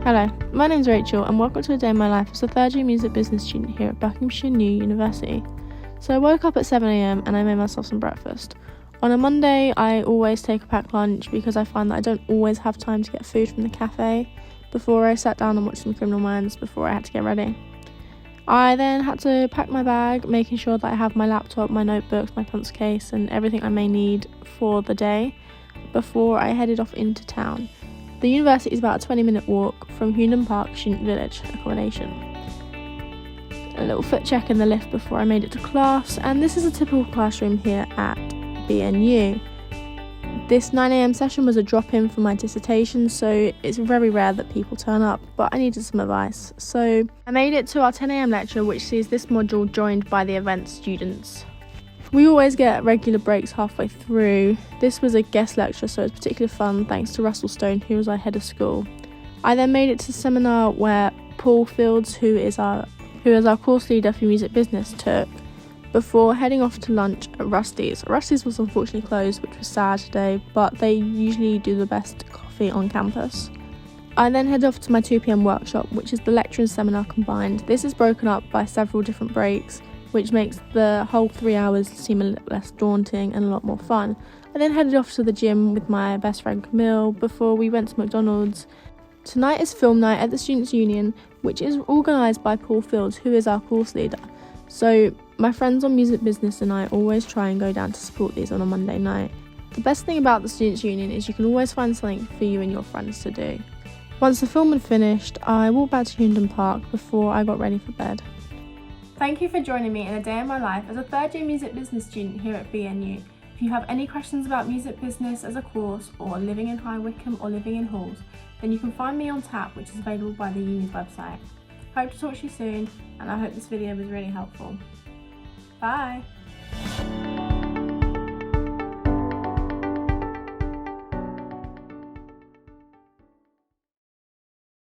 Hello, my name's Rachael and welcome to a day in my life as a third year music business student here at Buckinghamshire New University. So I woke up at 7 a.m. and I made myself some breakfast. On a Monday, I always take a packed lunch because I find that I don't always have time to get food from the cafe before I sat down and watched some Criminal Minds before I had to get ready. I then had to pack my bag, making sure that I have my laptop, my notebooks, my pencil case and everything I may need for the day before I headed off into town. The university is about a 20-minute walk from Hughenden Park Student Village accommodation. A little foot check in the lift before I made it to class, and this is a typical classroom here at BNU. This 9 a.m. session was a drop-in for my dissertation, so it's very rare that people turn up, but I needed some advice. So I made it to our 10 a.m. lecture, which sees this module joined by the event students. We always get regular breaks halfway through. This was a guest lecture, so it was particularly fun thanks to Russell Stone, who was our head of school. I then made it to the seminar where Paul Fields, who is our course leader for music business, took, before heading off to lunch at Rusty's. Rusty's was unfortunately closed, which was sad today, but they usually do the best coffee on campus. I then head off to my 2 p.m. workshop, which is the lecture and seminar combined. This is broken up by several different breaks, which makes the whole 3 hours seem a little less daunting and a lot more fun. I then headed off to the gym with my best friend Camille before we went to McDonald's. Tonight is film night at the Students' Union, which is organised by Paul Fields, who is our course leader. So my friends on music business and I always try and go down to support these on a Monday night. The best thing about the Students' Union is you can always find something for you and your friends to do. Once the film had finished, I walked back to Hughenden Park before I got ready for bed. Thank you for joining me in a day in my life as a third year music business student here at BNU. If you have any questions about music business as a course, or living in High Wycombe or living in halls, then you can find me on tap, which is available by the uni's website. Hope to talk to you soon, and I hope this video was really helpful. Bye!